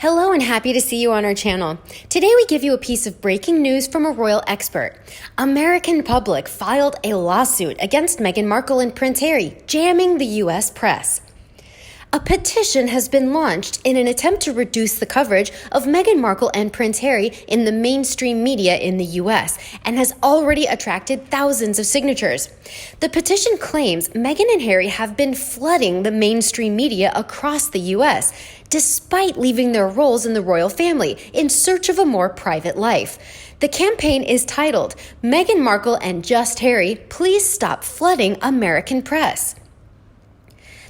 Hello and happy to see you on our channel. Today we give you a piece of breaking news from a royal expert. American public filed a lawsuit against Meghan Markle and Prince Harry, jamming the U.S. press. A petition has been launched in an attempt to reduce the coverage of Meghan Markle and Prince Harry in the mainstream media in the U.S. and has already attracted thousands of signatures. The petition claims Meghan and Harry have been flooding the mainstream media across the U.S., despite leaving their roles in the royal family in search of a more private life. The campaign is titled, "Meghan Markle and Just Harry, Please Stop Flooding American Press."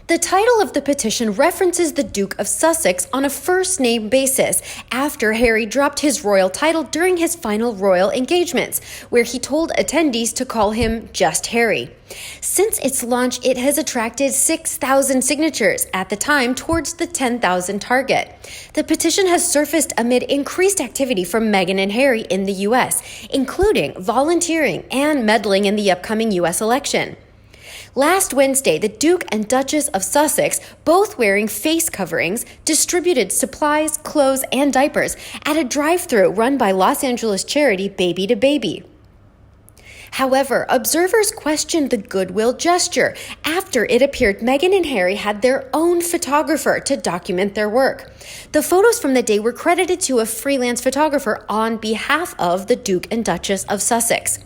The title of the petition references the Duke of Sussex on a first-name basis after Harry dropped his royal title during his final royal engagements, where he told attendees to call him Just Harry. Since its launch, it has attracted 6,000 signatures, at the time towards the 10,000 target. The petition has surfaced amid increased activity from Meghan and Harry in the U.S., including volunteering and meddling in the upcoming U.S. election. Last Wednesday, the Duke and Duchess of Sussex, both wearing face coverings, distributed supplies, clothes, and diapers at a drive-thru run by Los Angeles charity Baby to Baby. However, observers questioned the goodwill gesture after it appeared Meghan and Harry had their own photographer to document their work. The photos from the day were credited to a freelance photographer on behalf of the Duke and Duchess of Sussex.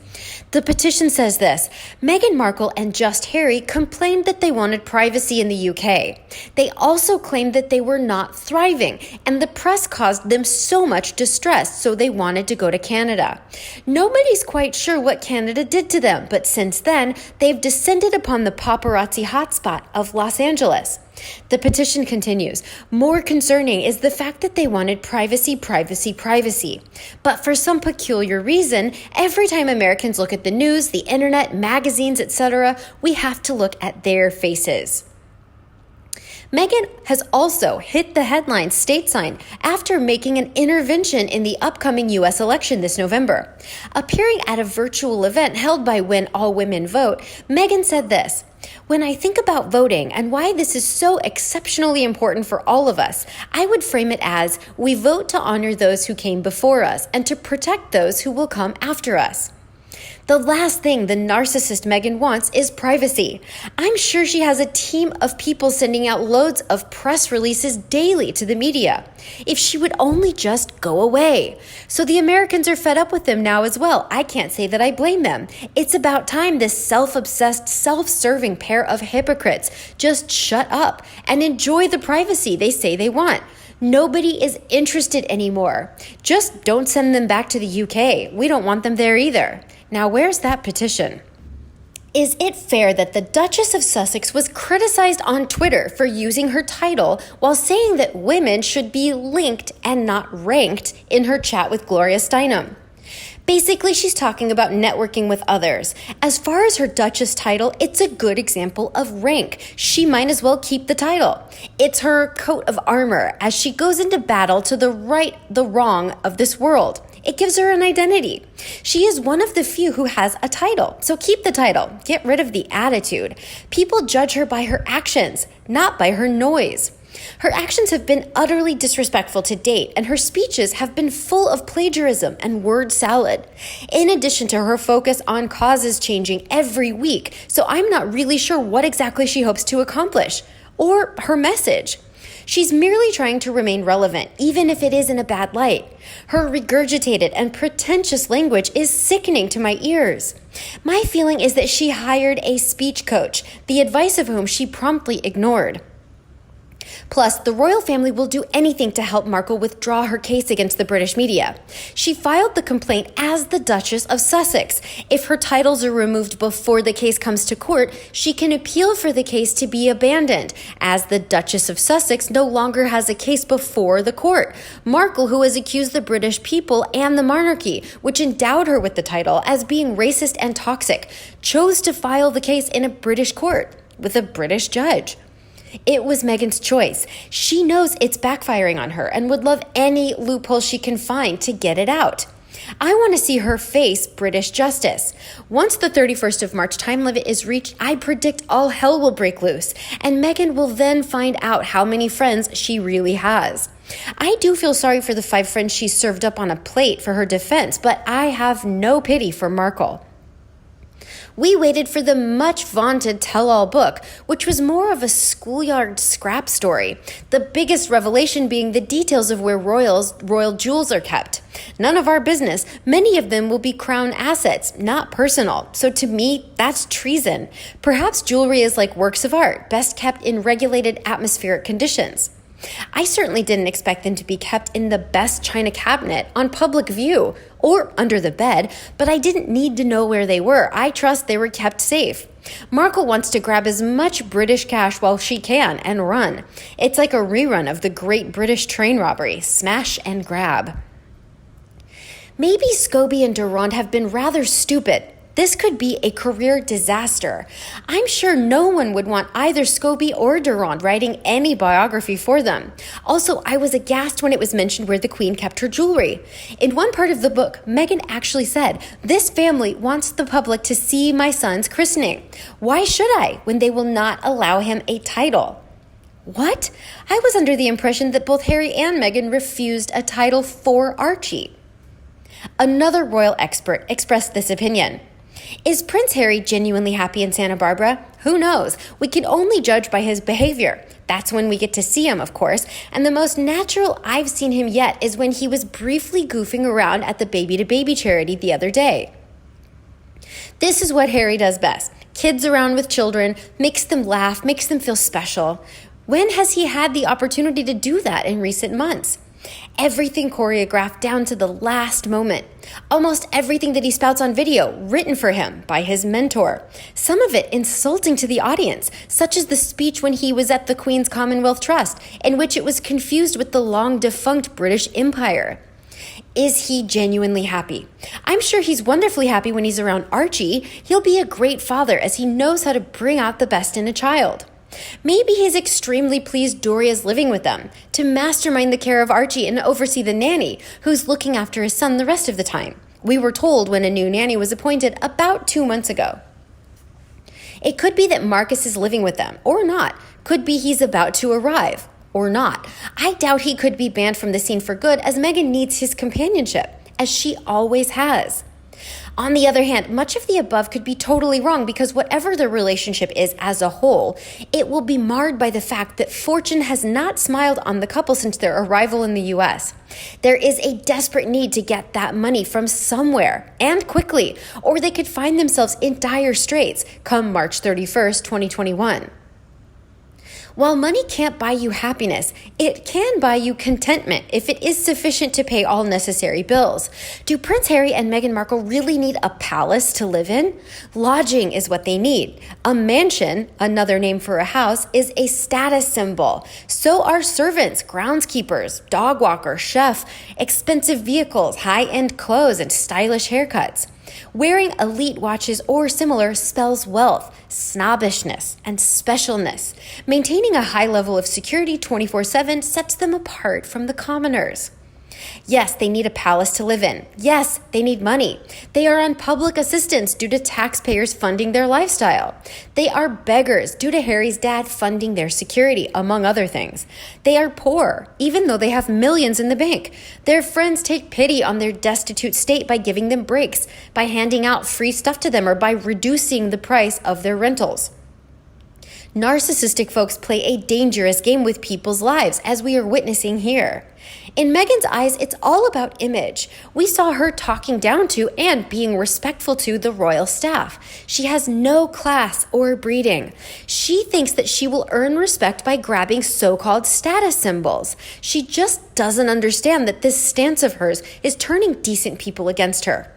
The petition says this: Meghan Markle and Just Harry complained that they wanted privacy in the UK. They also claimed that they were not thriving, and the press caused them so much distress, so they wanted to go to Canada. Nobody's quite sure what Canada did to them, but since then, they've descended upon the paparazzi hotspot of Los Angeles. The petition continues. More concerning is the fact that they wanted privacy. But for some peculiar reason, every time Americans look at the news, the internet, magazines, etc., we have to look at their faces. Meghan has also hit the headlines stateside after making an intervention in the upcoming U.S. election this November. Appearing at a virtual event held by When All Women Vote, Meghan said this: "When I think about voting and why this is so exceptionally important for all of us, I would frame it as we vote to honor those who came before us and to protect those who will come after us." The last thing the narcissist Meghan wants is privacy. I'm sure she has a team of people sending out loads of press releases daily to the media. If she would only just go away. So the Americans are fed up with them now as well. I can't say that I blame them. It's about time this self-obsessed, self-serving pair of hypocrites just shut up and enjoy the privacy they say they want. Nobody is interested anymore. Just don't send them back to the UK. We don't want them there either. Now, where's that petition? Is it fair that the Duchess of Sussex was criticized on Twitter for using her title while saying that women should be linked and not ranked in her chat with Gloria Steinem? Basically, she's talking about networking with others. As far as her Duchess title, it's a good example of rank. She might as well keep the title. It's her coat of armor as she goes into battle to the right, the wrong of this world. It gives her an identity. She is one of the few who has a title, so keep the title. Get rid of the attitude. People judge her by her actions, not by her noise. Her actions have been utterly disrespectful to date, and her speeches have been full of plagiarism and word salad. In addition to her focus on causes changing every week, so I'm not really sure what exactly she hopes to accomplish, or her message. She's merely trying to remain relevant, even if it is in a bad light. Her regurgitated and pretentious language is sickening to my ears. My feeling is that she hired a speech coach, the advice of whom she promptly ignored. Plus, the royal family will do anything to help Markle withdraw her case against the British media. She filed the complaint as the Duchess of Sussex. If her titles are removed before the case comes to court, she can appeal for the case to be abandoned, as the Duchess of Sussex no longer has a case before the court. Markle, who has accused the British people and the monarchy, which endowed her with the title, as being racist and toxic, chose to file the case in a British court with a British judge. It was Meghan's choice. She knows it's backfiring on her and would love any loophole she can find to get it out. I want to see her face British justice. Once the 31st of March time limit is reached, I predict all hell will break loose, and Meghan will then find out how many friends she really has. I do feel sorry for the 5 friends she served up on a plate for her defense, but I have no pity for Markle. We waited for the much vaunted tell-all book, which was more of a schoolyard scrap story, the biggest revelation being the details of where royal jewels are kept. None of our business. Many of them will be crown assets, not personal. So to me, that's treason. Perhaps jewelry is like works of art, best kept in regulated atmospheric conditions. I certainly didn't expect them to be kept in the best china cabinet on public view or under the bed, but I didn't need to know where they were. I trust they were kept safe. Markle wants to grab as much British cash while she can and run. It's like a rerun of the Great British Train Robbery, smash and grab. Maybe Scobie and Durand have been rather stupid. This could be a career disaster. I'm sure no one would want either Scobie or Durand writing any biography for them. Also, I was aghast when it was mentioned where the Queen kept her jewelry. In one part of the book, Meghan actually said, "This family wants the public to see my son's christening. Why should I when they will not allow him a title?" What? I was under the impression that both Harry and Meghan refused a title for Archie. Another royal expert expressed this opinion. Is Prince Harry genuinely happy in Santa Barbara? Who knows? We can only judge by his behavior. That's when we get to see him, of course, and the most natural I've seen him yet is when he was briefly goofing around at the baby-to-baby charity the other day. This is what Harry does best. Kids around with children, makes them laugh, makes them feel special. When has he had the opportunity to do that in recent months? Everything choreographed down to the last moment. Almost everything that he spouts on video, written for him by his mentor. Some of it insulting to the audience, such as the speech when he was at the Queen's Commonwealth Trust, in which it was confused with the long-defunct British Empire. Is he genuinely happy? I'm sure he's wonderfully happy when he's around Archie. He'll be a great father as he knows how to bring out the best in a child. Maybe he's extremely pleased Doria's living with them, to mastermind the care of Archie and oversee the nanny, who's looking after his son the rest of the time. We were told when a new nanny was appointed about 2 months ago. It could be that Marcus is living with them, or not. Could be he's about to arrive, or not. I doubt he could be banned from the scene for good, as Meghan needs his companionship, as she always has. On the other hand, much of the above could be totally wrong because whatever the relationship is as a whole, it will be marred by the fact that fortune has not smiled on the couple since their arrival in the U.S. There is a desperate need to get that money from somewhere, and quickly, or they could find themselves in dire straits come March 31st, 2021. While money can't buy you happiness, it can buy you contentment if it is sufficient to pay all necessary bills. Do Prince Harry and Meghan Markle really need a palace to live in? Lodging is what they need. A mansion, another name for a house, is a status symbol. So are servants, groundskeepers, dog walker, chef, expensive vehicles, high-end clothes, and stylish haircuts. Wearing elite watches or similar spells wealth, snobbishness, and specialness. Maintaining a high level of security 24/7 sets them apart from the commoners. Yes, they need a palace to live in. Yes, they need money. They are on public assistance due to taxpayers funding their lifestyle. They are beggars due to Harry's dad funding their security, among other things. They are poor, even though they have millions in the bank. Their friends take pity on their destitute state by giving them breaks, by handing out free stuff to them, or by reducing the price of their rentals. Narcissistic folks play a dangerous game with people's lives, as we are witnessing here. In Meghan's eyes, it's all about image. We saw her talking down to and being respectful to the royal staff. She has no class or breeding. She thinks that she will earn respect by grabbing so-called status symbols. She just doesn't understand that this stance of hers is turning decent people against her.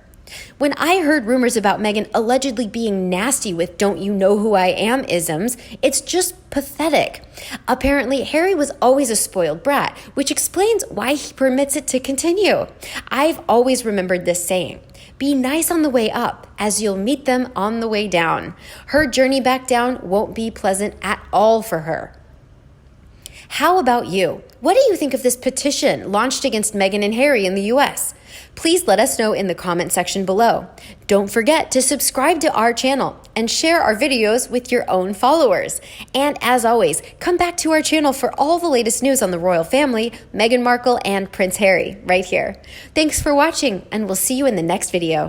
When I heard rumors about Meghan allegedly being nasty with "don't you know who I am" isms, it's just pathetic. Apparently, Harry was always a spoiled brat, which explains why he permits it to continue. I've always remembered this saying: be nice on the way up, as you'll meet them on the way down. Her journey back down won't be pleasant at all for her. How about you? What do you think of this petition launched against Meghan and Harry in the US? Please let us know in the comment section below. Don't forget to subscribe to our channel and share our videos with your own followers. And as always, come back to our channel for all the latest news on the royal family, Meghan Markle and Prince Harry, right here. Thanks for watching, and we'll see you in the next video.